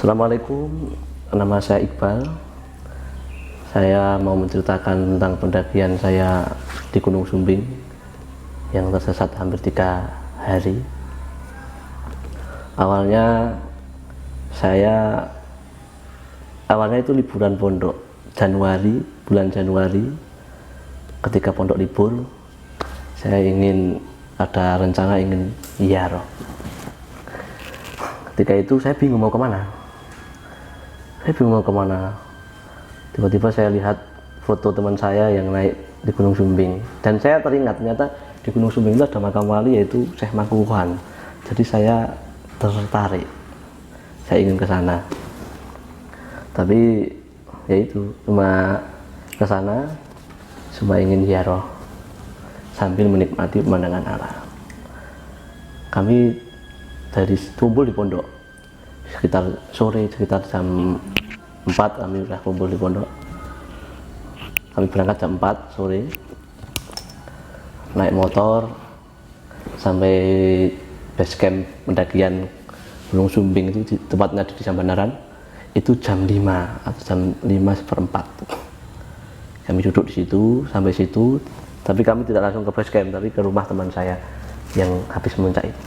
Assalamualaikum, nama saya Iqbal. Saya mau menceritakan tentang pendakian saya di Gunung Sumbing yang tersesat hampir 3 hari. Awalnya itu liburan pondok bulan Januari. Ketika pondok libur, saya ada rencana ingin ziarah. Ketika itu saya bingung mau kemana. Tiba-tiba saya lihat foto teman saya yang naik di Gunung Sumbing, dan saya teringat ternyata di Gunung Sumbing itu ada makam wali, yaitu Syekh Makruhan. Jadi saya tertarik, saya ingin ke sana. Tapi yaitu cuma ke sana cuma ingin ziarah sambil menikmati pemandangan alam. Kami dari kumpul di pondok sekitar jam 4 kami sudah kumpul di pondok. Kami berangkat jam 4 sore, naik motor sampai base camp pendakian Gunung Sumbing itu, tepatnya di Desa Bandaran, itu jam 5 atau jam 5:15. Kami duduk di situ sampai situ, tapi kami tidak langsung ke base camp, tapi ke rumah teman saya yang habis memuncak itu.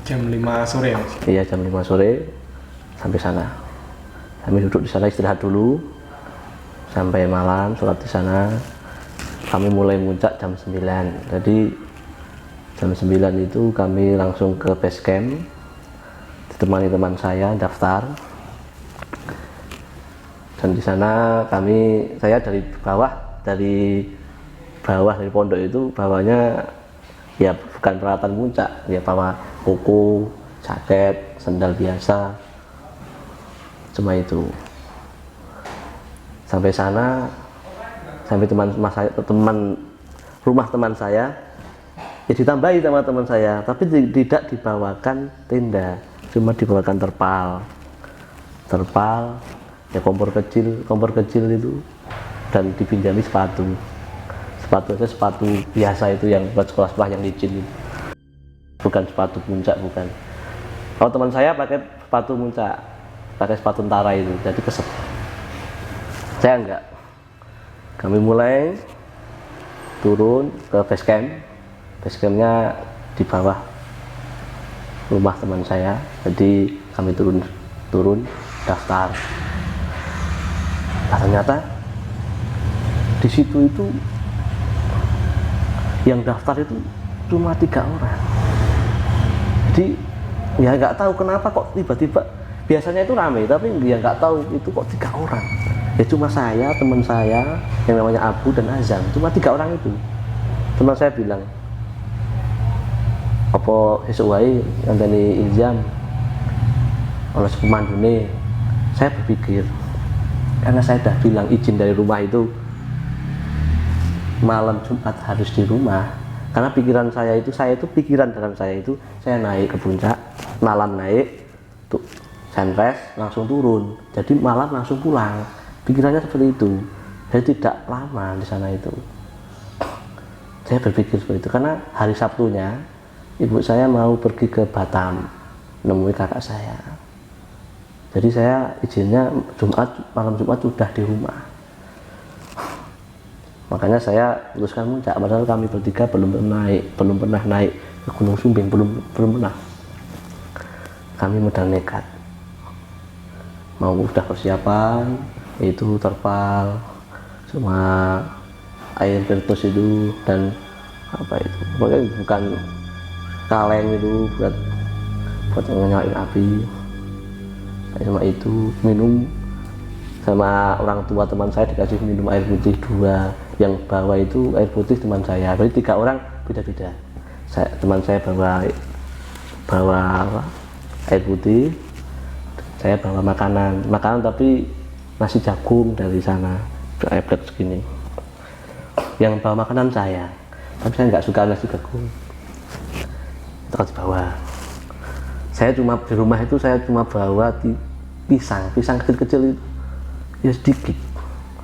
Jam 5 sore ya, Mas? Iya, jam 5 sore sampai sana. Kami duduk di sana istirahat dulu sampai malam, sholat di sana. Kami mulai muncak jam 9. Jadi jam 9 itu kami langsung ke base camp, ditemani teman saya daftar. Dan di sana saya dari bawah dari pondok itu bawahnya ya bukan peralatan puncak, ya bawa kuku, jaket, sandal biasa, cuma itu. Sampai sana, sampai rumah teman saya ya ditambahi sama teman saya, tapi tidak dibawakan tenda, cuma dibawakan terpal ya, kompor kecil itu, dan dipinjami sepatu biasa itu yang buat sekolah yang licin itu. Bukan sepatu puncak, bukan. Kalau teman saya pakai sepatu puncak, pakai sepatu tentara itu, jadi kesep. Saya enggak. Kami mulai turun ke base camp. Base campnya di bawah rumah teman saya. Jadi kami turun daftar. Nah, ternyata di situ itu yang daftar itu cuma 3 orang. Jadi ya nggak tahu kenapa kok tiba-tiba, biasanya itu ramai, tapi ya nggak tahu itu kok 3 orang. Ya cuma saya, teman saya yang namanya Abu dan Azam, cuma 3 orang itu. Teman saya bilang, apa sesuk wae ngandani Iljam oleh pemandune. Saya berpikir, karena saya sudah bilang izin dari rumah itu malam Jumat harus di rumah, karena pikiran saya itu saya naik ke puncak, malam naik tuh sunrise langsung turun, jadi malam langsung pulang. Pikirannya seperti itu. Saya tidak lama di sana itu. Saya berpikir seperti itu karena hari Sabtunya ibu saya mau pergi ke Batam menemui kakak saya. Jadi saya izinnya malam Jumat sudah di rumah. Makanya saya putuskan muncak, padahal kami bertiga belum pernah naik ke Gunung Sumbing, belum pernah. Kami modal nekat, udah persiapan, itu terpal, cuma air spiritus itu, dan apa itu, pokoknya bukan kaleng itu buat nyalain api. Cuma itu, minum sama orang tua teman saya dikasih minum air putih 2, yang bawa itu air putih teman saya. Jadi 3 orang beda-beda. Teman saya bawa air putih, saya bawa makanan tapi nasi jagung dari sana, eblek segini. Yang bawa makanan saya, tapi saya nggak suka nasi jagung, terus dibawa. Saya cuma di rumah itu saya cuma bawa pisang kecil-kecil itu ya sedikit,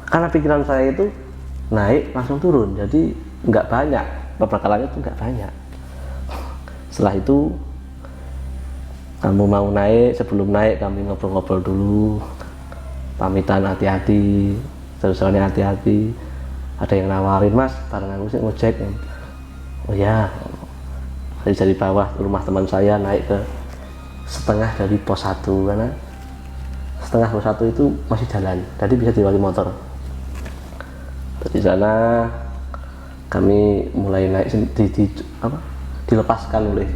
karena pikiran saya itu naik langsung turun, jadi nggak banyak, perbekalannya itu nggak banyak. Setelah itu kamu mau naik, sebelum naik kami ngobrol-ngobrol dulu, pamitan hati-hati, terus-terusannya hati-hati. Ada yang nawarin, mas bareng aku sih ngojek. Oh ya, saya dari bawah rumah teman saya naik ke setengah dari pos 1, karena setengah pos 1 itu masih jalan, jadi bisa dilewati motor. Dari sana kami mulai naik dilepaskan oleh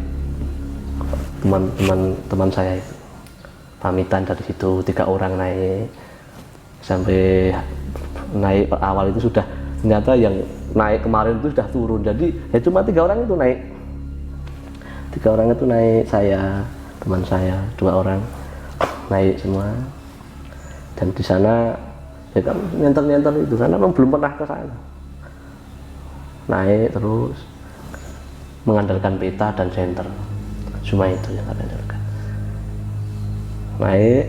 teman saya itu, pamitan dari situ 3 orang naik. Sampai naik awal itu sudah, ternyata yang naik kemarin itu sudah turun, jadi ya cuma 3 orang itu naik. 3 orang itu naik, saya, teman saya 2 orang naik semua. Dan di sana ya kan nyenter itu, karena belum pernah ke sana. Naik terus mengandalkan peta dan senter, cuma itu yang kami andalkan. Naik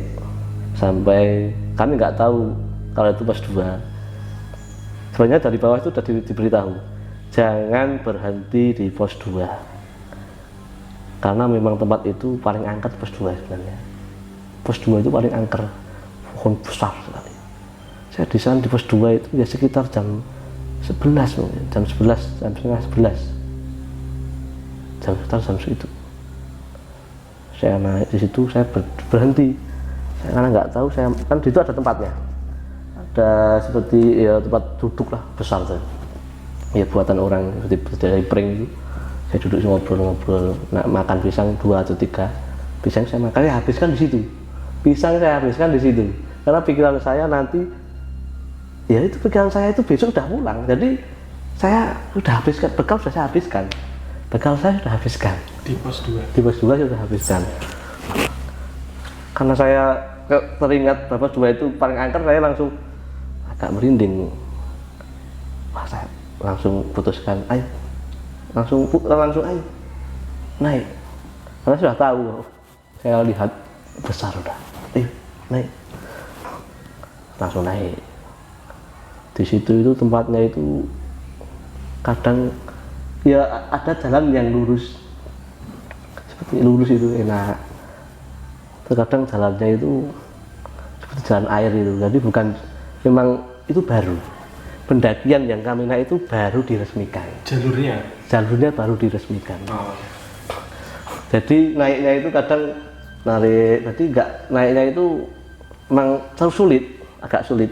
sampai kami nggak tahu kalau itu pos 2. Sebenarnya dari bawah itu sudah diberitahu jangan berhenti di pos 2, karena memang tempat itu paling angker pos 2 sebenarnya. Pos 2 itu paling angker, pohon besar sekali. Saya di sana di pos 2 itu ya sekitar jam 11 mungkin, jam 11, jam setengah 11, sekitar jam segitu. Saya naik di situ, saya berhenti. Saya karena nggak tahu, saya kan di situ ada tempatnya, ada seperti ya tempat duduk lah besar tuh, ya buatan orang seperti dari pring itu. Saya duduk ngobrol-ngobrol, makan pisang 2 atau 3 pisang saya makan, ya habiskan di situ. Pisang saya habiskan di situ, karena pikiran saya nanti, ya itu pikiran saya itu besok udah pulang, jadi saya sudah habiskan bekal, sudah saya habiskan bekal, saya sudah habiskan di pos 2. Di pos 2 sudah habiskan. Karena saya teringat bahwa 2 itu paling angker, saya langsung agak merinding. Wah, saya langsung putuskan, ayo langsung ayo naik, karena sudah tahu, saya lihat besar udah, ayo naik, langsung naik. Di situ itu tempatnya itu kadang ya ada jalan yang lurus, seperti lurus itu enak. Terkadang jalannya itu seperti jalan air itu, jadi bukan, memang itu baru. Pendakian yang kami naik itu baru diresmikan. Jalurnya baru diresmikan. Oh. Jadi naiknya itu kadang narik, jadi enggak, naiknya itu memang terlalu sulit, agak sulit.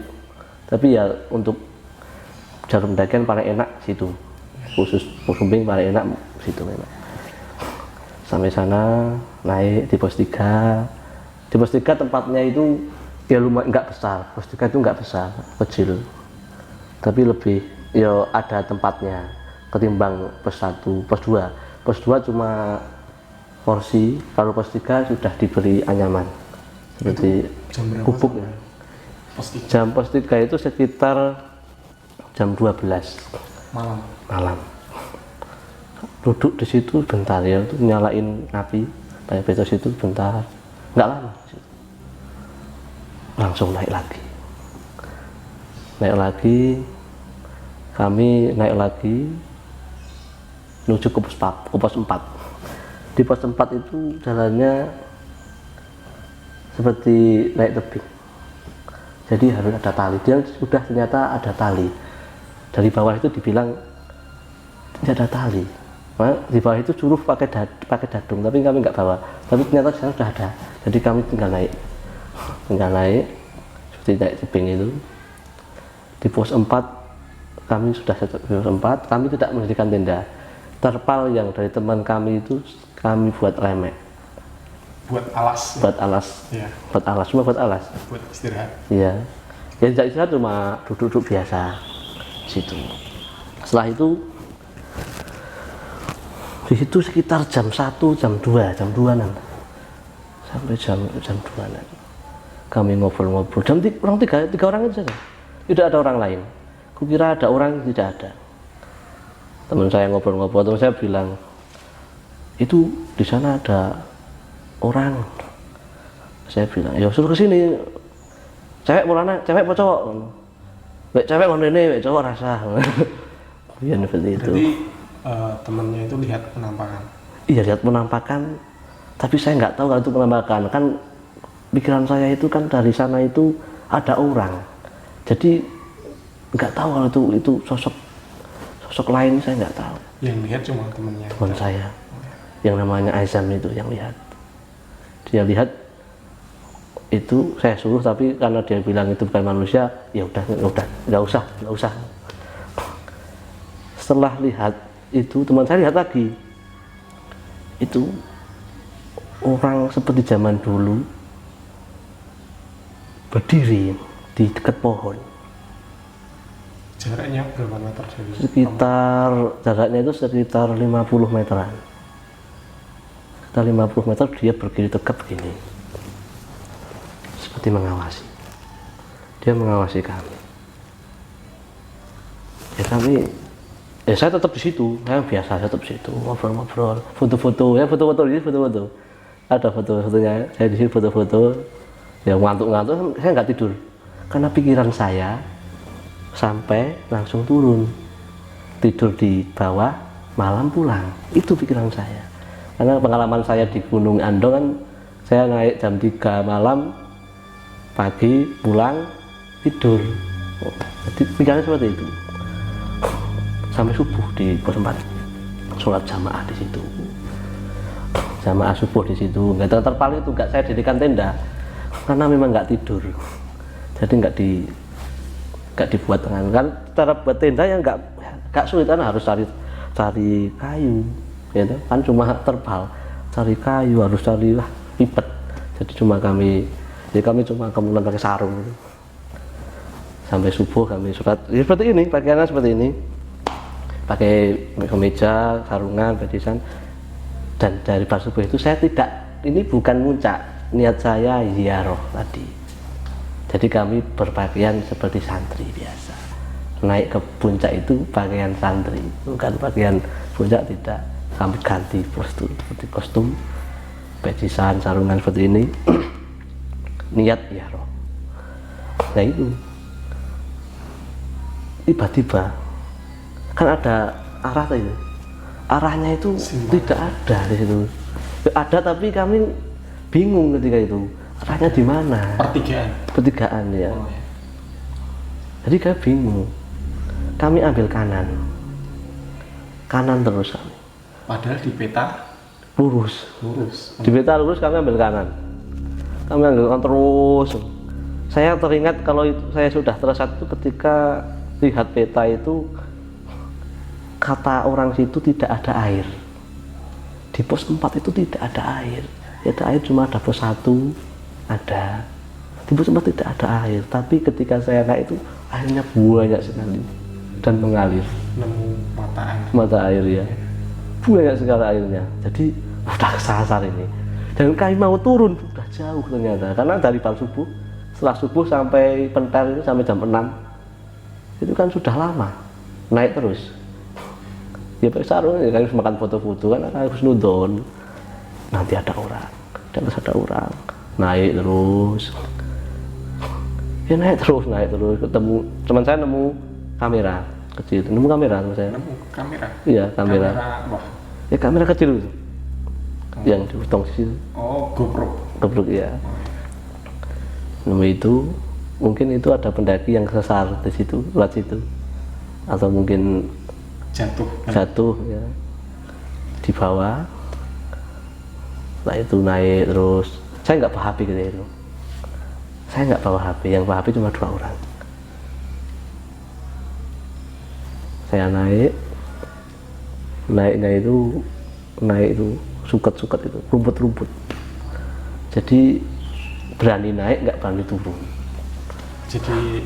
Tapi ya untuk jalur pendakian paling enak situ, khusus Pusumbing paling enak situ memang. Sampai sana naik di pos 3. Di pos 3 tempatnya itu ya lumayan, enggak besar. Pos 3 itu enggak besar, kecil, tapi lebih ya ada tempatnya ketimbang pos 1, pos 2. Pos 2 cuma porsi, kalau pos 3 sudah diberi anyaman seperti gubuk ya. Jam pos 3 itu sekitar jam 12 malam. Duduk di situ bentar ya, untuk nyalain api kayak betos itu bentar, nggak lama, langsung naik lagi. Kami naik lagi menuju ke pos 4. Di pos 4 itu jalannya seperti naik tebing, jadi harus ada tali. Dia sudah ternyata ada tali. Dari bawah itu dibilang tidak ada tali. Di bawah itu suruh pakai dadung, tapi kami nggak bawa. Tapi ternyata di sana sudah ada. Jadi kami tinggal naik seperti naik tebing itu. Di pos 4 kami sudah di pos 4, kami tidak mendirikan tenda. Terpal yang dari teman kami itu kami buat remek. Buat alas. Ya. Cuma buat alas. Buat istirahat. Iya. Ya tidak istirahat, cuma duduk biasa situ. Setelah itu di situ sekitar jam 1, jam 2-an sampai jam 2-an kami ngobrol-ngobrol. Jam orang 3 orang itu saja, tidak ada orang lain. Kukira ada orang, tidak ada. Teman saya ngobrol-ngobrol, teman saya bilang itu di sana ada orang. Saya bilang, ya suruh kesini. Cewek mana? Cewek apa cowok? Cewek mana ini? Cowok rasa. Ya seperti itu. Berarti temannya itu lihat penampakan. Iya, lihat penampakan Tapi saya nggak tahu kalau itu penampakan. Kan pikiran saya itu kan dari sana itu ada orang. Jadi nggak tahu kalau itu sosok lain, saya nggak tahu. Yang lihat cuma temannya. Teman saya, yang namanya Aizam itu yang lihat. Dia lihat itu, saya suruh, tapi karena dia bilang itu bukan manusia, ya udah nggak usah. Setelah lihat itu, teman saya lihat lagi, itu orang seperti zaman dulu berdiri di dekat pohon. Jaraknya berapa meter dari? Jaraknya itu sekitar 50 meteran. Sekitar 50 meter dia berdiri tegap begini. Seperti mengawasi. Dia mengawasi kami. Saya tetap di situ. Saya biasa tetap di situ, ngobrol-ngobrol, foto-foto. Ada foto-fotonya. Saya di sini foto-foto. Ya ngantuk-ngantuk, saya nggak tidur. Karena pikiran saya sampai langsung turun, tidur di bawah, malam pulang. Itu pikiran saya. Karena pengalaman saya di Gunung Andong kan, saya naik jam 3 malam, pagi pulang tidur. Jadi pikirannya seperti itu. Sampai subuh di pos 4, sholat jamaah di situ. Jamaah subuh di situ. Nggak terpaling itu, nggak saya dirikan tenda, karena memang nggak tidur. Jadi nggak dibuat kan cara buat tenda yang nggak sulit, kan harus cari kayu, gitu kan, cuma terpal, cari kayu, harus cari pipet. Jadi kami cuma kemudian pakai sarung gitu. Sampai subuh kami sholat ya, seperti ini, pakaiannya seperti ini, pakai kemeja, sarungan, badisan. Dan dari pas subuh itu saya ini bukan muncak, niat saya ziarah tadi. Jadi kami berpakaian seperti santri biasa. Naik ke puncak itu pakaian santri, bukan pakaian puncak, tidak. Kami ganti kostum, seperti kostum, badisan, sarungan seperti ini. Niat ziarah. Nah itu. Tiba-tiba kan ada arah itu. Arahnya itu tidak ada di situ. Ada tapi kami bingung ketika itu. Arahnya di mana? Pertigaan ya. Oh, ya. Jadi kami bingung. Kami ambil kanan terus kami. Padahal di peta lurus. Di peta lurus, kami ambil kanan. Kami ambil kanan terus. Saya teringat kalau saya sudah tersesat itu ketika lihat peta itu, kata orang situ tidak ada air. Di pos 4 itu tidak ada air. Ada air cuma ada pos 1 ada. Di pos 4 tidak ada air. Tapi ketika saya naik itu airnya banyak sekali dan mengalir. Nemu mata air ya. Banyak sekali airnya. Jadi udah kesasar ini. Dan kami mau turun udah jauh ternyata. Karena dari subuh, setelah subuh sampai Pentel itu sampai jam 6. Itu kan sudah lama. Naik terus. Ya pakai sarung, ya harus makan foto-foto kan, harus nudon. Nanti ada orang, naik terus. Ya naik terus, ketemu teman saya, nemu kamera kecil, teman saya. Nemu kamera? Iya, kamera. Ya kamera kecil itu, yang di tong situ. Oh, GoPro ya. Nemu itu, mungkin itu ada pendaki yang sesar di situ, lewat situ, atau mungkin jatuh ya di bawah. Setelah itu naik terus. Saya nggak bawa HP gitu itu. Saya nggak bawa HP, yang bawa HP cuma 2 orang. Saya naiknya itu suket itu, rumput. Jadi berani naik, nggak berani turun. Jadi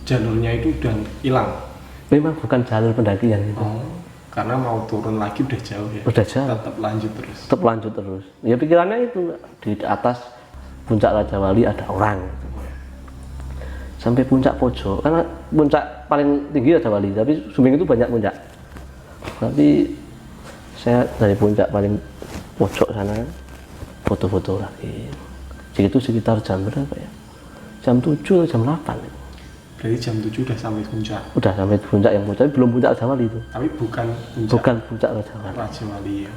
jalurnya itu udah hilang. Memang bukan jalur pendakian itu. Oh, karena mau turun lagi udah jauh ya. Udah jauh. Tetap lanjut terus. Ya pikirannya itu di atas puncak Raja Wali ada orang. Sampai puncak pojok, karena puncak paling tinggi Raja Wali, tapi Sumbing itu banyak puncak. Tapi saya dari puncak paling pojok sana foto-foto lagi. Jadi itu sekitar jam berapa ya? Jam 7 atau jam 8. Berarti jam 7 udah sampai puncak? Udah sampai puncak yang puncak, belum puncak Raja Wali itu. Tapi bukan puncak Raja Wali. Ya.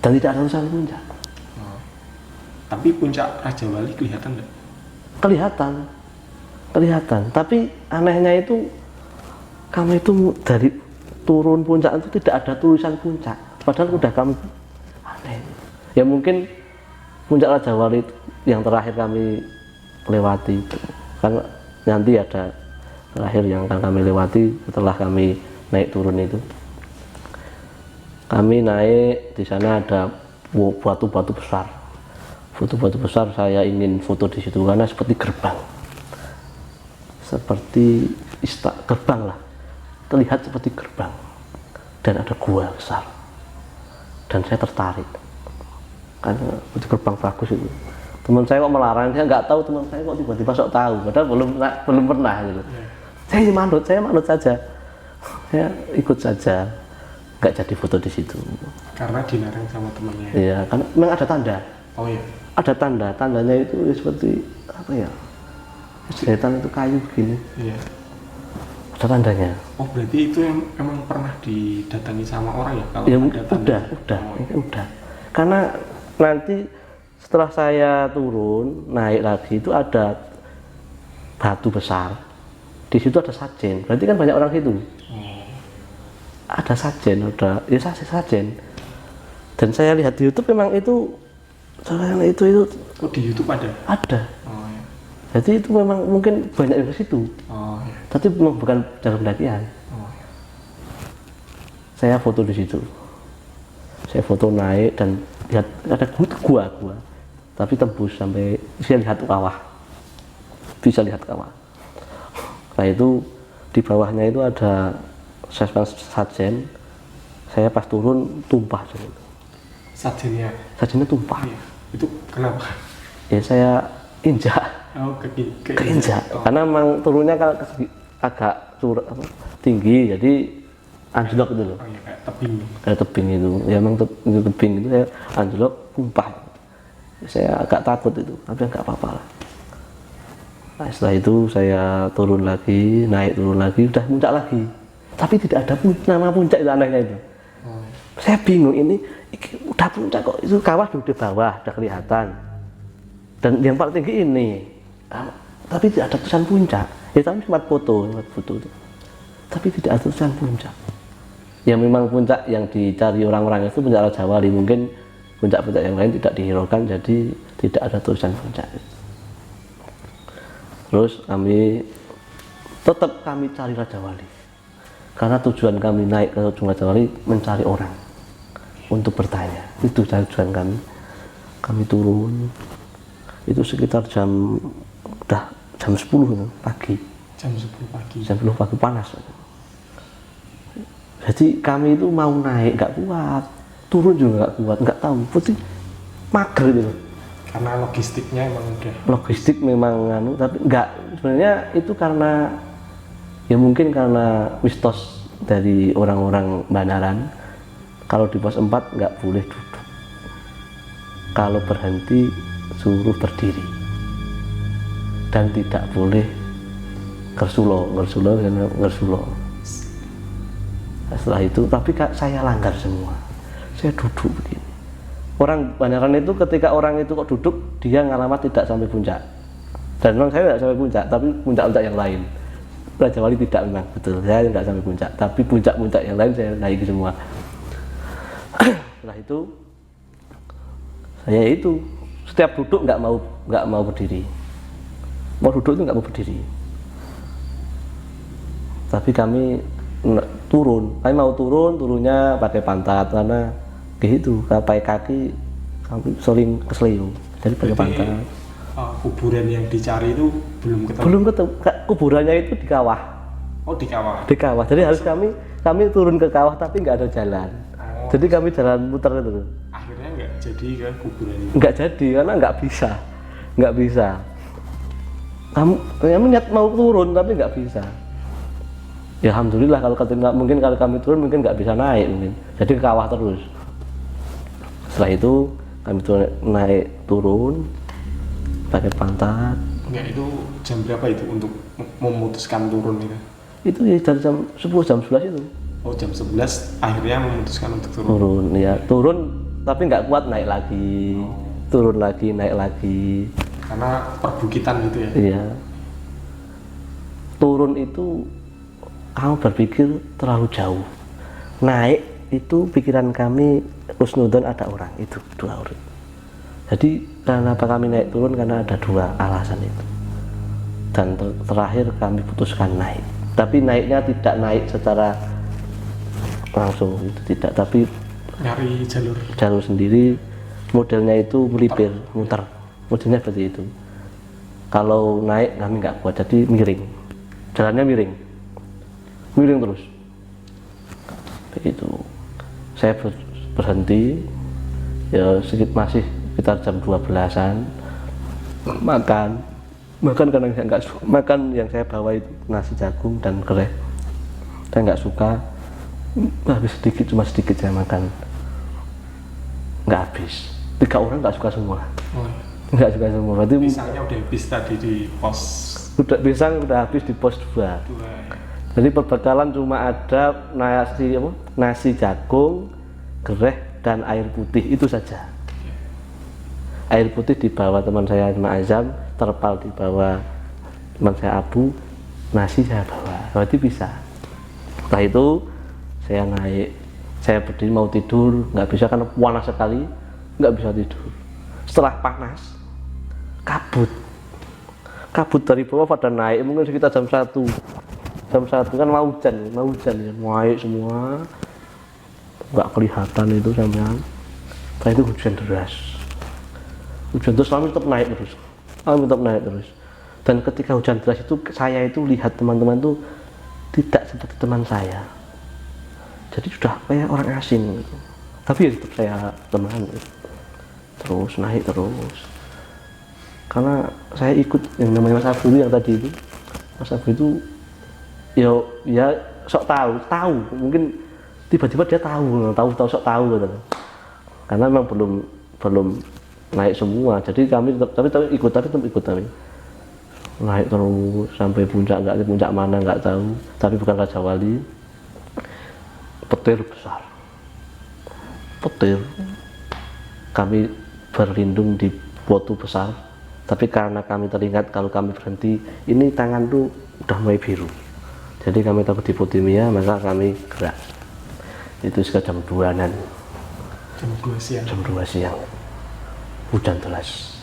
dan tidak ada tulisan puncak. Tapi puncak Raja Wali kelihatan nggak? Kelihatan. Tapi anehnya itu kami itu dari turun puncak itu tidak ada tulisan puncak. Padahal udah kami aneh. Ya mungkin puncak Raja Wali itu yang terakhir kami lewati itu. Kan nanti ada terakhir yang akan kami lewati setelah kami naik turun itu. Kami naik, di sana ada batu-batu besar. Batu-batu besar, saya ingin foto di situ karena seperti gerbang. Seperti gerbang lah. Terlihat seperti gerbang. Dan ada gua besar. Dan saya tertarik. Karena itu gerbang bagus itu. Teman saya kok melarang, saya nggak tahu teman saya kok tiba-tiba sok tahu. Padahal belum pernah gitu. Saya manut saja. Saya ikut saja. Nggak jadi foto di situ. Karena dilarang sama temannya. Iya, karena memang ada tanda. Oh iya. Ada tandanya itu seperti apa ya? Setan itu kayu begini. Iya. Ada tandanya. Oh berarti itu emang pernah didatangi sama orang ya? Kalau Ya ada tanda? Udah. Karena nanti setelah saya turun naik lagi itu ada batu besar. Di situ ada sajen. Berarti kan banyak orang situ. Ada sajen, sajen. Dan saya lihat di YouTube memang itu Oh di YouTube ada? Ada. Oh iya. Jadi itu memang mungkin banyak yang ke situ. Oh iya. Tapi memang bukan jalur pendakian. Oh iya. Saya foto di situ. Saya foto naik dan lihat ada gua. Tapi tembus sampai saya lihat kawah. Bisa lihat kawah. Nah itu di bawahnya itu ada sajen. Saya pas turun tumpah gitu. Sajennya tumpah. Iya. Itu kenapa? Ya saya injak. Oh keinjak. Karena memang turunnya kan agak tinggi, jadi anjlok itu loh. Oh iya, kayak tebing itu. Ya memang itu tebing itu saya anjlok tumpah. Saya agak takut itu, tapi nggak apa-apa lah. Nah, setelah itu saya turun lagi, naik turun lagi, udah puncak lagi. Tapi tidak ada nama puncak itu, anehnya itu. Saya bingung ini udah puncak kok, itu kawah di bawah udah kelihatan. Dan yang paling tinggi ini, tapi tidak ada tulisan puncak. Ya tapi cuma foto itu. Tapi tidak ada tulisan puncak. Ya memang puncak yang dicari orang-orang itu puncak Raja Wali, mungkin puncak-puncak yang lain tidak dihiraukan, jadi tidak ada tulisan puncak. Terus kami cari Raja Wali, karena tujuan kami naik ke ujung Raja Wali mencari orang untuk bertanya. Itu tujuan kami. Kami turun itu sekitar jam 10 pagi. Jam 10 pagi. Jam 10 pagi panas. Jadi kami itu mau naik nggak kuat, turun juga nggak kuat, nggak tahu, putih mager gitu. Karena logistiknya emang udah. Logistik memang tapi nggak, sebenarnya itu karena ya mungkin karena mistos dari orang-orang Banaran. Kalau di pos 4 nggak boleh duduk. Kalau berhenti suruh berdiri. Dan tidak boleh ngersulo. Setelah itu, tapi saya langgar semua. Saya duduk begini. Orang Banaran itu ketika orang itu kok duduk, dia ngalamat tidak sampai puncak. Dan memang saya tidak sampai puncak, tapi puncak-puncak yang lain. Raja Wali tidak memang, betul. Saya tidak sampai puncak, tapi puncak-puncak yang lain saya naiki semua. Setelah itu, saya itu setiap duduk nggak mau berdiri. Mau duduk itu nggak mau berdiri. Tapi kami mau turunnya pakai pantat karena gitu, pakai kaki kami sering keselio, jadi pakai pantat. Kuburan yang dicari itu belum ketemu. Kuburannya itu di kawah. Oh di kawah. Di kawah, jadi harus kami turun ke kawah tapi nggak ada jalan. Jadi kami jalan muter itu. Akhirnya nggak jadi kan kuburan itu? Nggak jadi karena nggak bisa. Kamu niat mau turun tapi nggak bisa. Ya alhamdulillah kalau kami turun mungkin nggak bisa naik mungkin. Jadi ke kawah terus. Setelah itu kami naik turun pakai pantat. Enggak, itu jam berapa itu untuk memutuskan turun itu? Itu ya dari jam 10 jam 11 itu. Oh jam 11 akhirnya memutuskan untuk turun. Turun tapi nggak kuat naik lagi, turun lagi, naik lagi. Karena perbukitan gitu ya. Iya. Turun itu kamu berpikir terlalu jauh. Naik itu pikiran kami husnudzon ada orang, itu 2 orang. Jadi kenapa kami naik turun, karena ada 2 alasan itu. Dan terakhir kami putuskan naik. Tapi naiknya tidak naik secara langsung, itu tidak, tapi Nyari jalur sendiri. Modelnya itu melipir, muter. Modelnya seperti itu. Kalau naik kami nggak kuat, jadi miring. Jalannya miring terus. Begitu. Saya berhenti, ya masih sekitar jam 12-an. Makan karena saya nggak suka. Makan yang saya bawa itu nasi jagung dan kereh. Saya nggak suka. Habis sedikit, cuma sedikit saya makan. Nggak habis. 3 orang nggak suka semua. Oh. Nggak suka semua. Berarti Pisangnya udah habis tadi di pos. pisang udah habis di pos 2. Jadi perbekalan cuma ada nasi jagung, gereh, dan air putih, itu saja. Air putih dibawa teman saya Mas Azam, terpal dibawa teman saya Abu, nasi saya bawa, berarti bisa. Setelah itu saya naik, saya berdiri mau tidur, nggak bisa karena panas sekali, nggak bisa tidur. Setelah panas, kabut dari bawah pada naik, mungkin sekitar jam 1 kan mau hujan ya, naik semua, nggak kelihatan itu sampean. Setelah itu hujan terus kami tetap naik terus. Dan ketika hujan deras itu saya itu lihat teman-teman tuh tidak seperti teman saya, jadi sudah kayak orang asing gitu. Tapi ya tetap saya teman terus naik terus, karena saya ikut yang namanya Mas Abu yang tadi itu. Mas Abu itu ya sok tahu mungkin tiba-tiba dia tahu sok tahu gitu. Karena memang belum naik semua, jadi kami tetap ikut kami naik terus sampai puncak, puncak mana nggak tahu, tapi bukan Raja Wali. Petir besar, kami berlindung di batu besar, tapi karena kami teringat kalau kami berhenti ini tangan tuh udah mulai biru, jadi kami takut hipotermia, maka kami gerak. Itu sekitar jam 2-an, jam 2 siang hujan deras,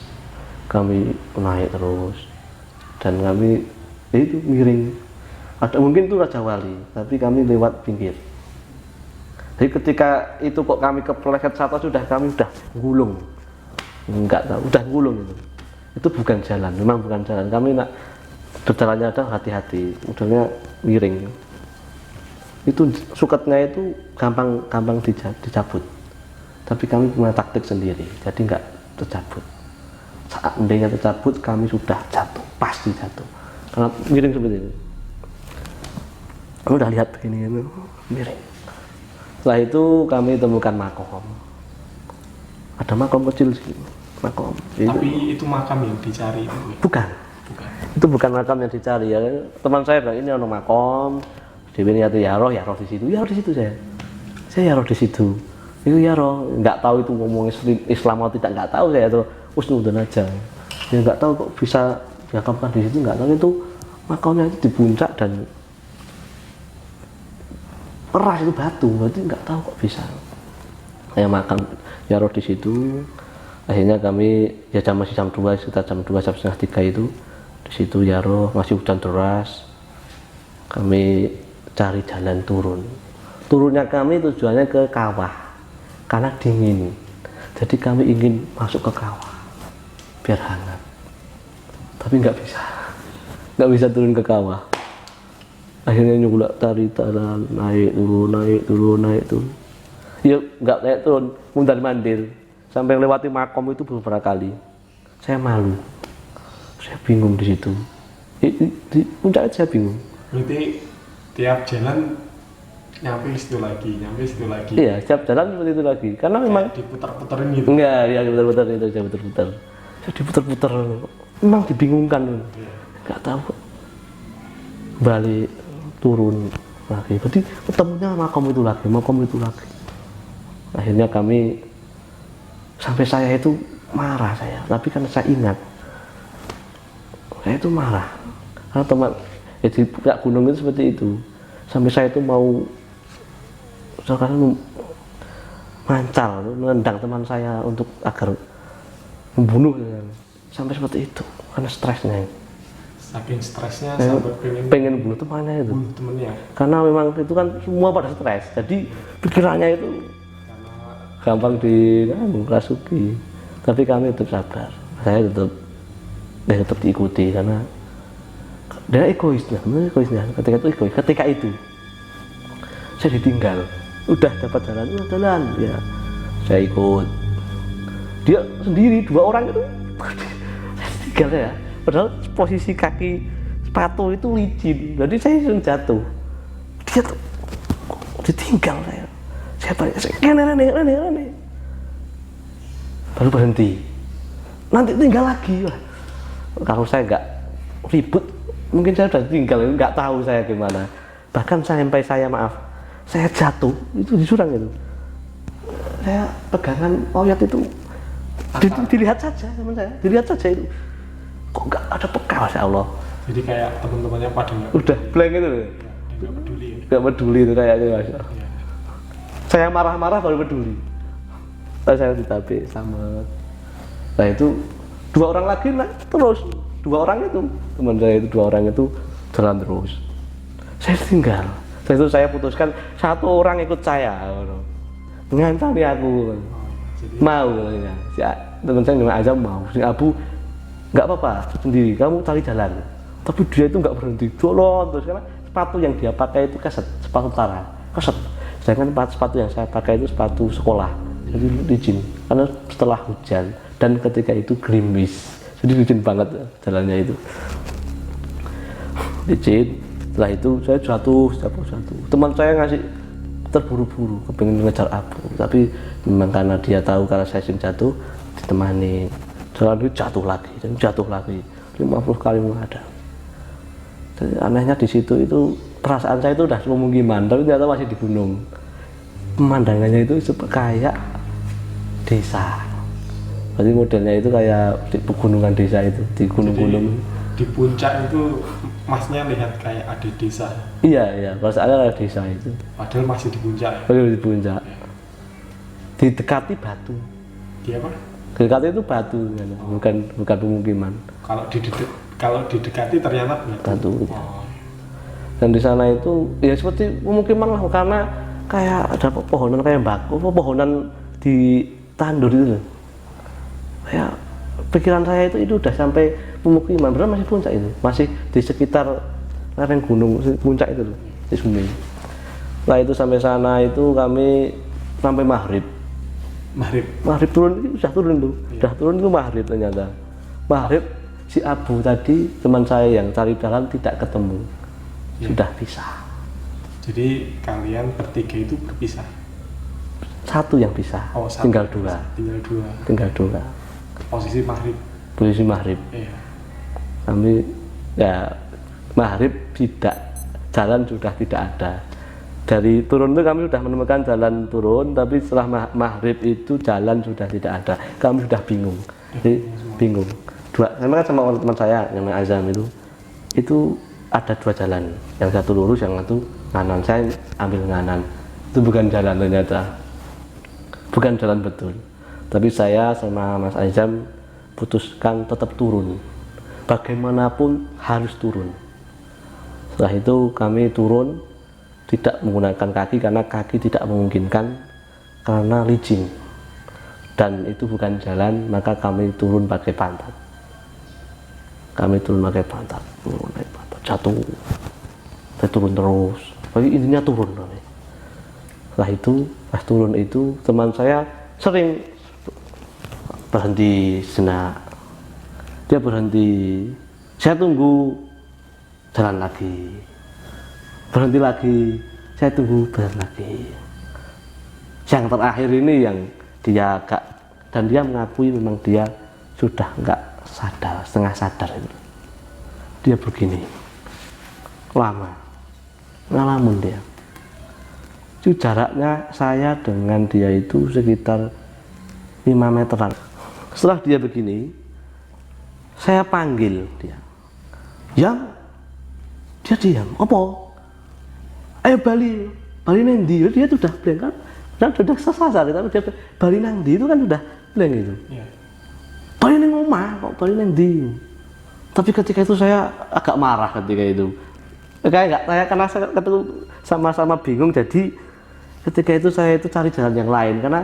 kami naik terus dan kami itu miring. Ada mungkin itu Raja Wali, tapi kami lewat pinggir. Jadi ketika itu kok kami kepleset satu, kami udah gulung, nggak tahu udah gulung itu bukan jalan, memang bukan jalan. Kami nak berjalannya ada hati-hati, udahnya miring. Itu suketnya itu gampang dicabut, tapi kami punya taktik sendiri, jadi nggak tercabut. Saat endingnya tercabut, kami sudah jatuh, pasti jatuh, karena miring seperti ini. Kamu udah lihat begini itu miring. Setelah itu kami temukan makom. Ada makom kecil sih, makom. Tapi itu makam yang dicari itu? Bukan. Itu bukan makam yang dicari ya. Teman saya bilang ini ada makom. Dewi niat ya roh di situ. Ya roh di situ saya ya roh di situ. Itu ya roh, nggak tahu itu ngomong Islam atau tidak, nggak tahu saya itu husnudzon aja. Ya nggak tahu kok bisa dimakamkan di situ, nggak tahu itu makamnya itu di puncak dan keras itu batu, berarti nggak tahu kok bisa. Saya makan ya roh di situ. Akhirnya kami ya masih jam 2, sekitar jam 2 jam setengah 3 itu di situ ya roh, masih hujan deras. Kami cari jalan turunnya kami tujuannya ke kawah karena dingin, jadi kami ingin masuk ke kawah biar hangat, tapi nggak bisa turun ke kawah. Akhirnya nyulak tarik naik turun ya nggak naik turun, mundar mandir sampai lewati makom itu beberapa kali. Saya malu, saya bingung di situ, di puncak saya bingung. Berarti tiap jalan nyampe situ lagi. Iya, setiap jalan seperti itu lagi, karena memang diputar-puterin gitu. Enggak, ya diputar-putar itu, saya putar-putar. Saya diputar-putar, memang dibingungkan. Nggak tahu. Balik turun lagi, berarti ketemunya makom itu lagi. Akhirnya kami sampai saya itu marah saya, tapi kan saya ingat saya itu marah karena teman di puncak gunung itu seperti itu, sampai saya itu mau sekarang mancal menendang teman saya untuk agar membunuh, sampai seperti itu karena stresnya. Saking stresnya sampai pengen bunuh temannya itu. Bunuh temennya. Karena memang itu kan semua pada stres, jadi pikirannya itu gampang dirasuki. Tapi kami tetap sabar, saya tetap diikuti karena dia egoisnya, ketika itu saya ditinggal, udah dapat jalan ya saya ikut, dia sendiri 2 orang itu saya tinggal ya, padahal posisi kaki sepatu itu licin, jadi saya sering jatuh, dia tuh ditinggal saya balik, aneh. Baru berhenti, nanti tinggal lagi. Wah, kalau saya nggak ribut mungkin saya udah tinggal, nggak tahu saya gimana. Bahkan sampai saya jatuh itu di jurang itu, saya pegangan oyot itu dilihat saja teman saya, dilihat saja itu kok nggak ada bekal, ya Allah. Jadi kayak teman-temannya pada udah blank itu, nggak peduli itu kayaknya Mas. Ya. Saya marah-marah baru peduli. Saya ditabik sama, nah itu 2 orang lagi terus 2 orang itu teman saya itu 2 orang itu jalan terus, saya tinggal. Setelah itu saya putuskan 1 orang ikut saya, ngantani aku, mau katanya. Si teman saya namanya Azam mau, si Abu nggak apa-apa sendiri, kamu cari jalan. Tapi dia itu nggak berhenti, dolon terus karena sepatu yang dia pakai itu keset, sepatu tara, keset. Sedangkan sepatu yang saya pakai itu sepatu sekolah, jadi licin karena setelah hujan dan ketika itu gerimis, jadi licin banget jalannya itu, licin. Setelah itu saya jatuh. Teman saya ngasih terburu-buru, kepengen ngejar Abu, tapi memang karena dia tahu kalau saya sering jatuh, ditemani. Jalan itu jatuh lagi, 50 kali menghadap. Jadi anehnya di situ itu perasaan saya itu udah pemukiman, tapi ternyata masih di gunung. Pemandangannya itu kayak desa. Jadi modelnya itu kayak di pegunungan desa itu, di gunung-gunung. Di puncak itu masnya lihat kayak ada desa. Iya, perasaannya ada desa itu. Padahal masih di puncak. Di puncak. Ya. Didekati batu. Di apa? Didekati itu batu, bukan pemukiman. Kalau didekati ternyata batu. Oh. Dan di sana itu ya seperti pemukiman lah, karena kayak ada pepohonan kayak pepohonan di tandur itu. Kayak pikiran saya itu udah sampai pemukiman, benar masih puncak itu, masih di sekitar lereng gunung puncak itu loh, di Suming. Nah itu sampai sana itu kami sampai maghrib turun, udah turun itu maghrib. Ternyata maghrib si Abu tadi teman saya yang cari jalan tidak ketemu, sudah pisah. Jadi kalian bertiga itu berpisah? Satu yang pisah, tinggal dua. Posisi maghrib. Iya. Kami ya maghrib tidak, jalan sudah tidak ada. Dari turun itu kami sudah menemukan jalan turun, tapi setelah maghrib itu jalan sudah tidak ada. Kami sudah bingung. Jadi bingung. Saya kan sama teman saya yang namanya Azam itu ada 2 jalan. Yang satu lurus, yang satu kanan. Saya ambil kanan. Itu bukan jalan ternyata. Bukan jalan betul. Tapi saya sama Mas Azam putuskan tetap turun. Bagaimanapun harus turun. Setelah itu kami turun, tidak menggunakan kaki karena kaki tidak memungkinkan karena licin. Dan itu bukan jalan, maka kami turun pakai pantat. Jatuh. Saya turun terus. Jadi intinya turun. Setelah itu, pas turun itu teman saya sering berhenti sejenak. Dia berhenti, saya tunggu, jalan lagi. Berhenti lagi, saya tunggu, jalan lagi. Yang terakhir ini yang dia agak, dan dia mengakui memang dia sudah enggak sadar, setengah sadar itu. Dia begini, lama, ngalamun dia. Itu jaraknya saya dengan dia itu sekitar 5 meteran. Setelah dia begini, saya panggil dia. Dia diam. Apa? Ayo bali nang ndi? Dia sudah blank kan? Sudah sasar, tapi dia bali nang ndi itu kan sudah blank itu. Iya. Bali nang omah, kok bali nang ndi? Tapi ketika itu saya agak marah ketika itu. Karena saya sama-sama bingung, jadi ketika itu saya itu cari jalan yang lain karena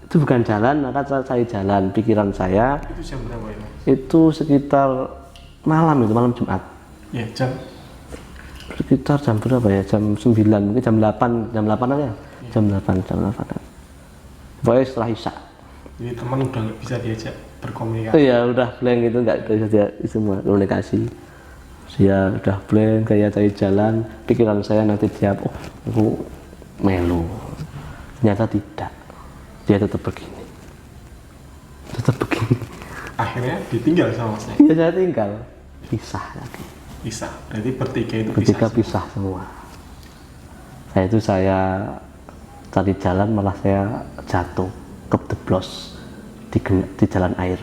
itu bukan jalan, maka saya cari jalan pikiran saya. Itu jam berapa ya, Mas? Itu sekitar malam Jumat. Ya, jam Sekitar jam berapa ya? Jam 9, mungkin jam 8 aja. Ya. Jam 8. Pokoknya setelah Isya. Jadi teman udah nggak bisa diajak berkomunikasi. Iya, udah blank itu, nggak bisa dia semua komunikasi. Dia udah blank, kayak cari jalan, pikiran saya nanti dia, aku melu. Ternyata tidak. Dia tetap begini. Akhirnya ditinggal sama Masnya. Iya, saya tinggal. Pisah lagi. Pisah. Berarti bertiga itu Ketika pisah. pisah semua. Saya cari jalan, malah saya jatuh, kebdeblos di jalan air.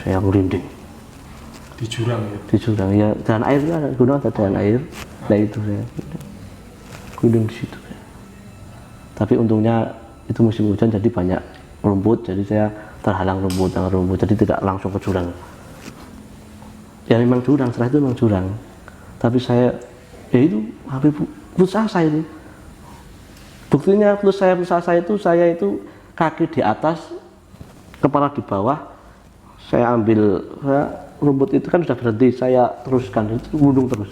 Saya merinding. Di jurang ya. Di jurang ya, jalan air itu ada gunung, ada jalan air. Nah itu saya merinding di situ. Tapi untungnya itu musim hujan, jadi banyak rumput, jadi saya terhalang rumput, jadi tidak langsung ke jurang. Ya memang jurang, setelah itu memang jurang. Tapi saya, ya itu habis putus asa itu. Buktinya putus asa itu, saya itu kaki di atas, kepala di bawah. Saya ambil rumput itu kan sudah berhenti, saya teruskan, itu gunung terus.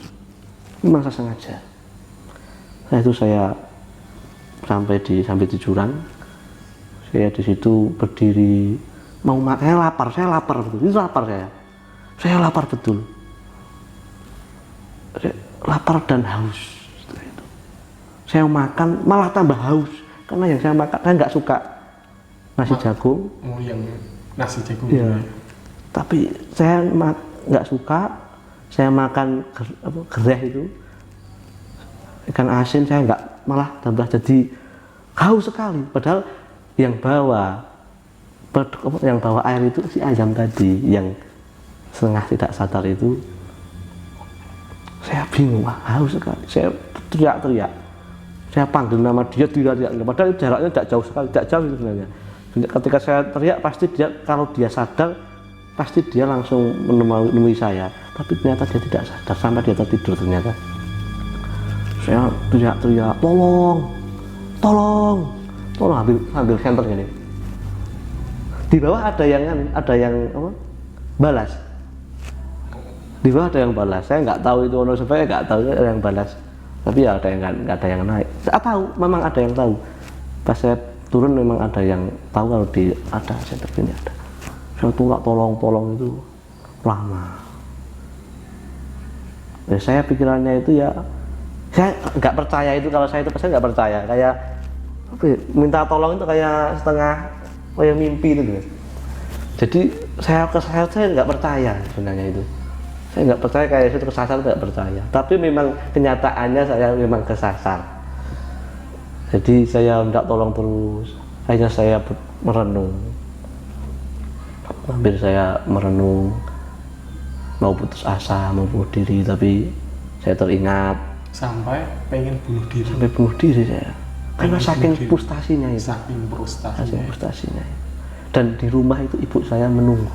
Memang saya sengaja. Saya sampai di jurang. Saya di situ berdiri mau makan, saya lapar betul. Itu lapar saya. Saya lapar betul. Saya lapar dan haus. Saya makan malah tambah haus karena yang saya makan saya nggak suka nasi jagung. Oh, yang nasi jagung. Ya. Tapi saya nggak suka. Saya makan gereh itu ikan asin, saya nggak, malah tambah jadi haus sekali. Padahal yang bawa air itu si ayam tadi yang setengah tidak sadar itu. Saya bingung, haus sekali. Saya teriak-teriak. Saya panggil nama dia, teriak-teriak. Padahal jaraknya tidak jauh sekali, tidak jauh itu sebenarnya. Ketika saya teriak, pasti dia, kalau dia sadar, pasti dia langsung menemui saya. Tapi ternyata dia tidak sadar sampai dia tertidur ternyata. Saya teriak-teriak, tolong, ambil senter gini. Di bawah ada yang balas. Di bawah ada yang balas. Saya nggak tahu itu ono supaya nggak tahu ada yang balas. Tapi ya ada yang nggak ada yang naik. Saya tahu, memang ada yang tahu. Pas saya turun memang ada yang tahu kalau ada senter ini ada. Saya tolong itu lama. Ya, saya pikirannya itu ya, saya nggak percaya itu, kalau saya itu pasti nggak percaya. Kayak minta tolong itu kayak setengah kayak mimpi itu gitu. Jadi saya nggak percaya sebenarnya itu. Saya nggak percaya, kayak itu kesasar, nggak percaya. Tapi memang kenyataannya saya memang kesasar. Jadi saya nggak tolong terus. Akhirnya saya merenung. Hampir saya merenung, mau putus asa, mau bunuh diri, tapi saya teringat. Sampai pengen bunuh diri. Sampai bunuh diri saya. Karena saking frustasinya itu. Saking frustasinya. Dan di rumah itu ibu saya menunggu.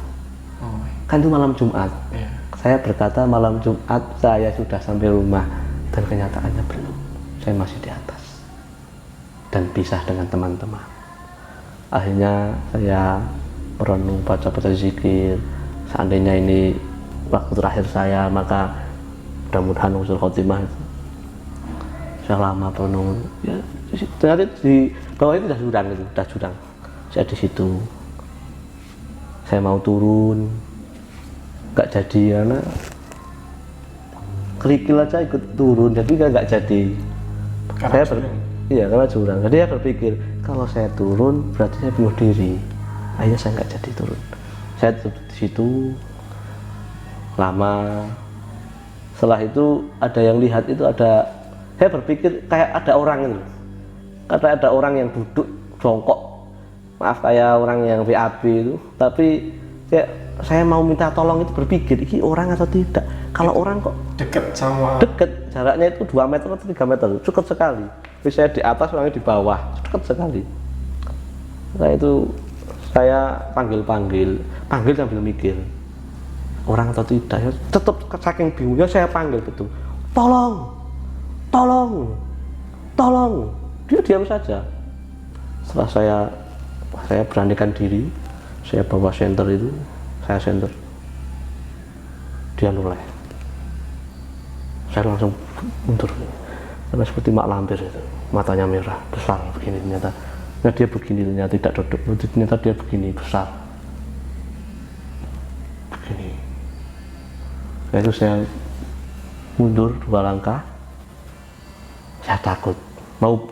Oh. Kan itu malam Jumat. Yeah. Saya berkata malam Jumat saya sudah sampai rumah, dan kenyataannya belum. Saya masih di atas dan pisah dengan teman-teman. Akhirnya saya merenung, baca zikir. Seandainya ini waktu terakhir saya, maka mudah-mudahan husnul khotimah itu. Saya lama merenung. Ya, ternyata di bawah itu sudah jurang. Saya di situ. Saya mau turun, nggak jadi karena kerikil aja ikut turun, jadi nggak jadi. Karena jurang. Jadi saya berpikir kalau saya turun berarti saya bunuh diri. Akhirnya saya nggak jadi turun. Saya tetap di situ lama. Setelah itu ada yang lihat, itu ada, saya berpikir kayak ada orang itu. Karena ada orang yang duduk jongkok maaf kayak orang yang BAB itu, tapi ya saya mau minta tolong itu berpikir ini orang atau tidak. Kalau orang kok deket sama deket, jaraknya itu 2 meter atau 3 meter, cukup sekali. Tapi saya di atas, orangnya di bawah, dekat sekali. Nah itu saya panggil sambil mikir orang atau tidak. Ya, tetap saking bingungnya saya panggil betul, tolong. Dia diam saja. Setelah saya beranikan diri, saya bawa senter itu, saya senter, dia noleh. Saya langsung mundur, karena seperti mak lampir itu, matanya merah besar begini ternyata. Nah dia begini ternyata, tidak duduk, ternyata dia begini besar, begini. Lalu saya mundur 2 langkah, saya takut mau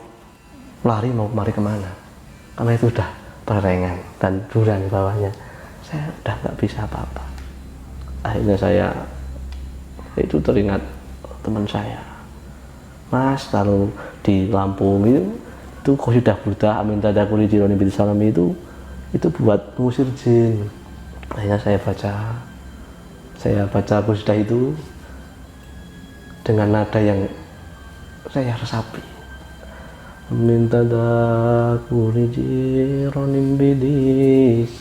lari mau lari kemana, karena itu udah perengan dan jurang di bawahnya, saya udah nggak bisa apa-apa. Akhirnya saya itu teringat teman saya, Mas, kalau di Lampung itu kau sudah buta amin tadakuli jironi bin salami itu buat ngusir jin. Akhirnya saya baca qasidah itu dengan nada yang saya resapi. Amin tadakuli jironi bin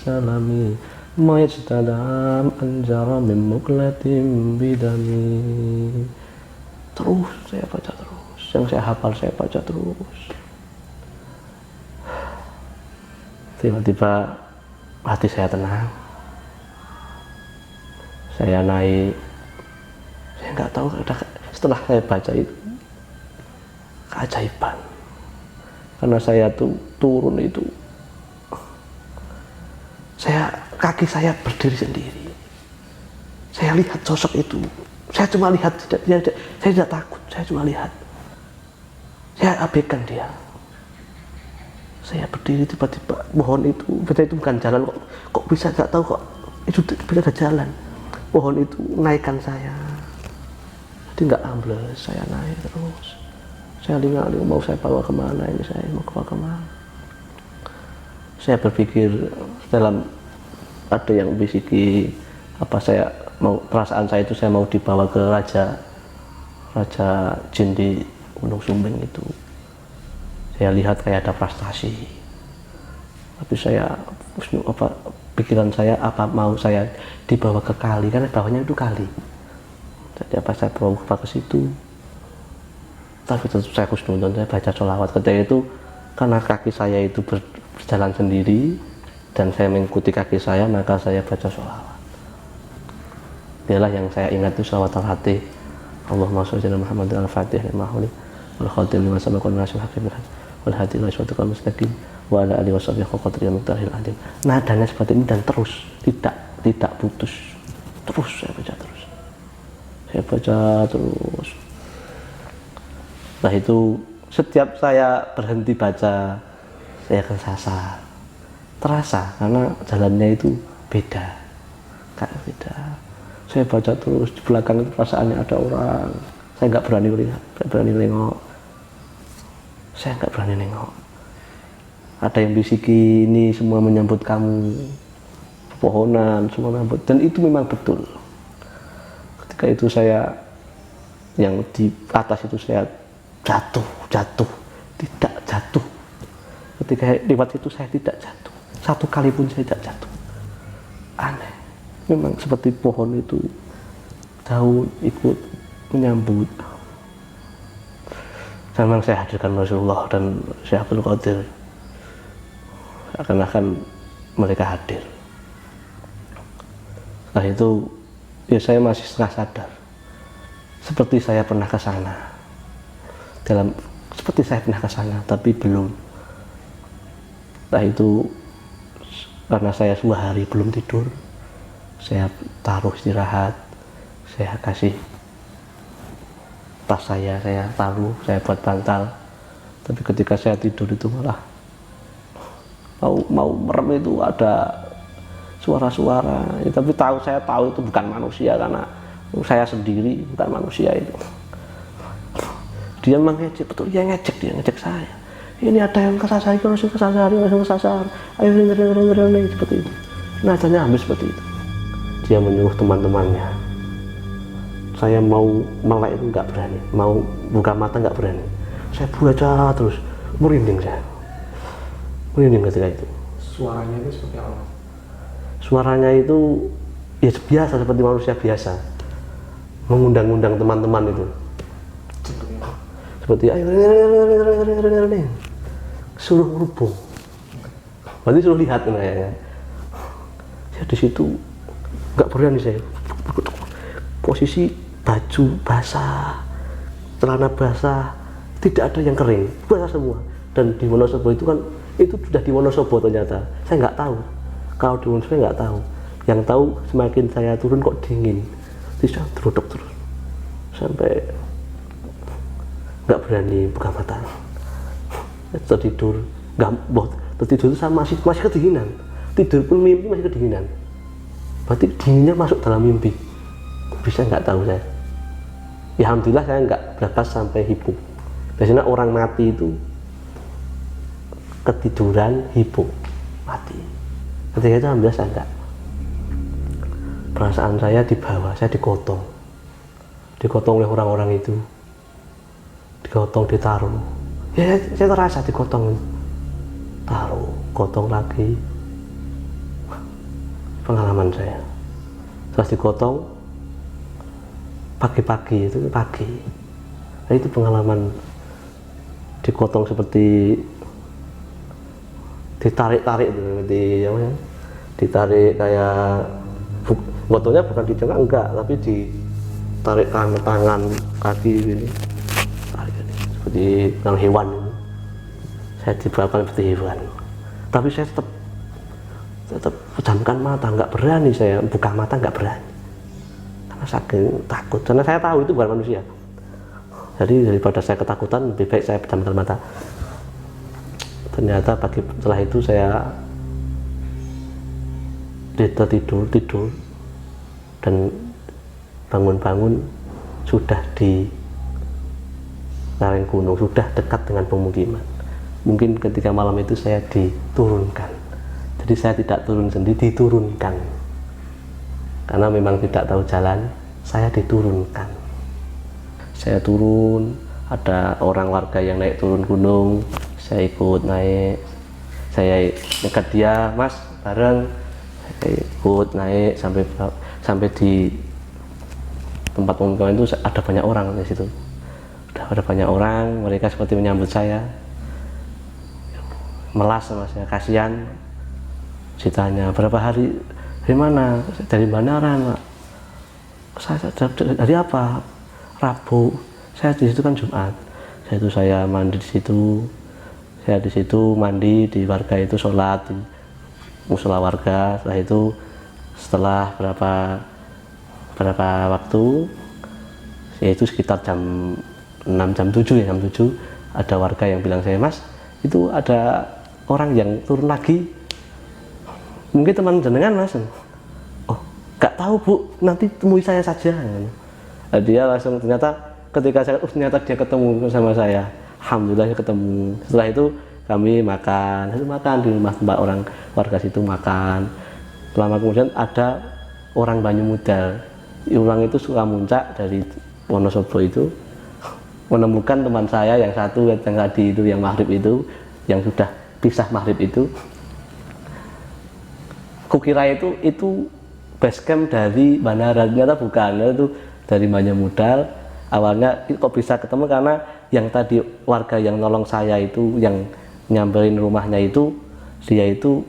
salami majtadam anjara min muklatim bidami. Terus saya baca terus, yang saya hafal saya baca terus. Tiba-tiba hati saya tenang, saya naik. Saya nggak tahu, setelah saya baca itu keajaiban, karena saya tuh turun itu, kaki saya berdiri sendiri. Saya lihat sosok itu. Saya cuma lihat, saya tidak takut, saya cuma lihat. Saya abaikan dia. Saya berdiri tiba-tiba pohon itu bukan jalan, kok bisa nggak tahu kok itu bisa ada jalan. Pohon itu naikkan saya. Jadi nggak ambles, saya naik terus. Saya lingal mau saya bawa kemana ini, saya mau bawa kemana. Saya berpikir dalam ada yang bisiki perasaan saya itu saya mau dibawa ke raja jin di Gunung Sumbing itu. Saya lihat kayak ada prestasi, tapi pikiran saya mau saya dibawa ke kali, karena bawahnya itu kali. Jadi saya bawa ke situ, tapi tetap saya husnuzon, saya baca sholawat. Ketika itu karena kaki saya itu berjalan sendiri dan saya mengikuti kaki saya, maka saya baca sholawat. Inilah yang saya ingat itu sholawat al-fatih. Allahumma sholli ala Muhammad al-fatih lima huli wal khatim lima sabaqan nasul hakim wal hadi ila siratal mustaqim wa ala alihi washabihi qadri miqdaril adim. Nadanya seperti ini dan terus tidak putus. Terus saya baca terus. Nah itu setiap saya berhenti baca, saya akan sasar. Terasa karena jalannya itu beda. Saya baca terus, di belakang itu perasaannya ada orang. Saya nggak berani lihat, saya nggak berani nengok. Ada yang bisiki, ini semua menyambut kamu, pepohonan semua menyambut, dan itu memang betul. Ketika itu saya yang di atas itu saya jatuh, tidak jatuh. Ketika lewat itu saya tidak jatuh, satu kali pun saya tidak jatuh. Aneh. Memang seperti pohon itu, daun ikut menyambut. Dan memang saya hadirkan Rasulullah dan Syekh Abdul Qadir, akan mereka hadir. Setelah itu ya saya masih setengah sadar, seperti saya pernah ke sana, tapi belum. Setelah itu karena saya 2 hari belum tidur, saya taruh istirahat, saya kasih tas saya taruh, saya buat bantal. Tapi ketika saya tidur itu malah mau merem itu ada suara-suara. Ya, tapi saya tahu itu bukan manusia, karena saya sendiri bukan manusia itu. Dia mengejek, betul dia ngejek saya. ini ada yang kesasar, ini harus kesasar, ini harus kesasar, ayo ini seperti itu. Nadanya hampir seperti itu. Dia menyuruh teman-temannya, saya mau melek itu nggak berani, mau buka mata nggak berani. Saya baca terus, merinding saya, merinding ketika itu. Suaranya itu seperti apa? Suaranya itu ya biasa seperti manusia biasa, mengundang-undang teman-teman itu. Seperti ayo suruh ngerubung, berarti suruh lihat kayaknya. Saya di situ nggak berani saya. Posisi baju basah, celana basah, tidak ada yang kering, basah semua. Dan di Wonosobo itu kan, itu sudah di Wonosobo ternyata. Saya nggak tahu. Kalau di Wonosobo saya nggak tahu. Yang tahu semakin saya turun kok dingin. Terus saya teruduk terus sampai nggak berani buka mata. Tertidur, tertidur itu sama masih kedinginan. Tidur pun mimpi masih kedinginan. Berarti dinginnya masuk dalam mimpi. Bisa nggak tahu saya. Ya alhamdulillah saya nggak berapa sampai hipok. Biasanya orang mati itu ketiduran hipok mati. Ketika itu alhamdulillah saya enggak. Perasaan saya di bawah, saya digotong oleh orang-orang itu, digotong, ditaruh. Ya saya terasa digotong, taruh, gotong lagi. Pengalaman saya setelah digotong pagi-pagi itu pagi. Nah, itu pengalaman digotong seperti ditarik-tarik itu, seperti ditarik kayak gotongnya bukan dijengak enggak, tapi ditarik tangan kaki ini, tarik ini seperti dengan hewan. Saya dibawakan seperti hewan, tapi saya tetap pejamkan mata, nggak berani saya buka mata, nggak berani karena saking takut, karena saya tahu itu bukan manusia. Jadi daripada saya ketakutan, lebih baik saya pejamkan mata. Ternyata setelah itu saya tidur dan bangun-bangun sudah di lereng gunung, sudah dekat dengan pemukiman. Mungkin ketika malam itu saya diturunkan. Jadi saya tidak turun sendiri, diturunkan. Karena memang tidak tahu jalan, saya diturunkan. Saya turun, ada orang warga yang naik turun gunung, saya ikut naik. Saya dekat dia, Mas, bareng. Saya ikut naik sampai di tempat pemukiman itu ada banyak orang di situ. Ada banyak orang, mereka seperti menyambut saya. Melas sama saya, kasihan. Ditanya berapa hari, dari mana? Dari Banaran, Pak. Saya dari apa? Rabu. Saya di situ kan Jumat. Saya mandi di situ. Saya di situ mandi, di warga itu sholat di musola warga. Setelah berapa waktu, yaitu sekitar jam 6, jam 7 ya, jam 7 ada warga yang bilang saya, Mas, itu ada orang yang turun lagi. Mungkin teman jenengan, Mas. Oh, nggak tahu Bu, nanti temui saya saja. Dia langsung ternyata ketika saya, ternyata dia ketemu sama saya. Alhamdulillah ketemu. Setelah itu kami makan di rumah tempat orang warga situ makan. Lama kemudian ada orang Banyumudal. Orang itu suka muncak dari Wonosobo itu menemukan teman saya yang satu yang tadi itu, yang maghrib itu, yang sudah pisah maghrib itu. Kukira itu base camp dari Banaran, ternyata bukan, itu dari Banyumudal. Awalnya kok bisa ketemu karena yang tadi warga yang nolong saya itu, yang nyamperin rumahnya itu, dia itu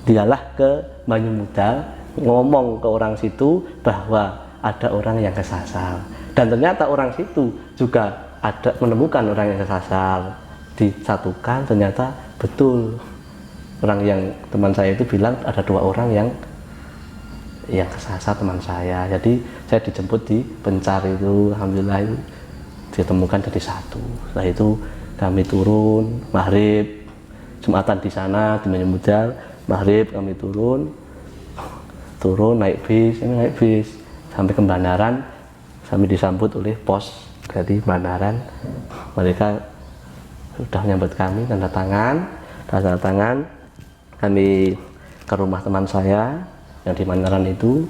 dialah ke Banyumudal, ngomong ke orang situ bahwa ada orang yang kesasar. Dan ternyata orang situ juga ada menemukan orang yang kesasar, disatukan, ternyata betul. Orang yang teman saya itu bilang ada 2 orang yang kesasar teman saya. Jadi saya dijemput di Pencar itu, alhamdulillah itu ditemukan jadi 1. Setelah itu kami turun maghrib, Jumatan di sana di Banyumudal, maghrib kami turun naik bis sampai ke Banaran. Kami disambut oleh pos dari Banaran. Mereka sudah menyambut kami, tanda tangan kami ke rumah teman saya yang di Manaran itu.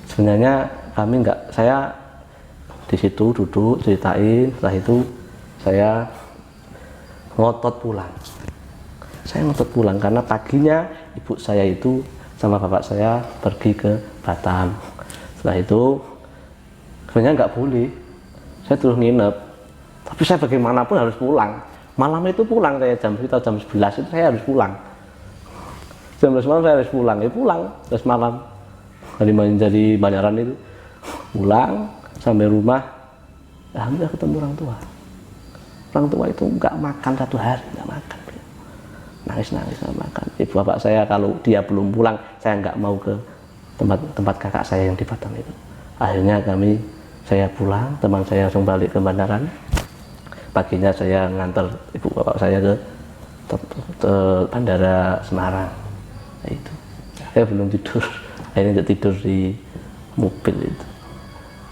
Sebenarnya kami saya di situ duduk ceritain, setelah itu saya ngotot pulang. Saya ngotot pulang karena paginya ibu saya itu sama bapak saya pergi ke Batam. Setelah itu sebenarnya nggak boleh, saya terus nginep, tapi saya bagaimanapun harus pulang. Malam itu pulang, saya jam 11 itu saya harus pulang. Jam 11 malam saya harus pulang, pulang terus malam dari Banyaran itu pulang sampai rumah. Alhamdulillah ketemu orang tua. Orang tua itu nggak makan 1 hari, nggak makan, nangis nggak makan. Ibu bapak saya kalau dia belum pulang, saya nggak mau ke tempat kakak saya yang di Batam itu. Akhirnya saya pulang, teman saya langsung balik ke Bandaran. Paginya saya ngantar ibu bapak saya ke Bandara Semarang. Nah, itu saya belum tidur, akhirnya tidur di mobil itu.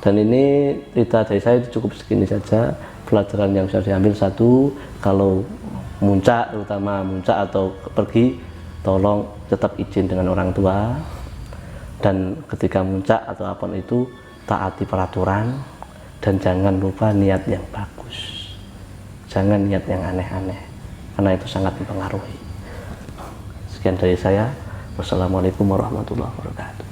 Dan ini cerita dari saya cukup segini saja. Pelajaran yang bisa diambil, satu, kalau muncak, terutama muncak atau pergi, tolong tetap izin dengan orang tua. Dan ketika muncak atau apapun itu, taati peraturan dan jangan lupa niat yang bagus. Jangan niat yang aneh-aneh, karena itu sangat mempengaruhi. Sekian dari saya. Wassalamualaikum warahmatullahi wabarakatuh.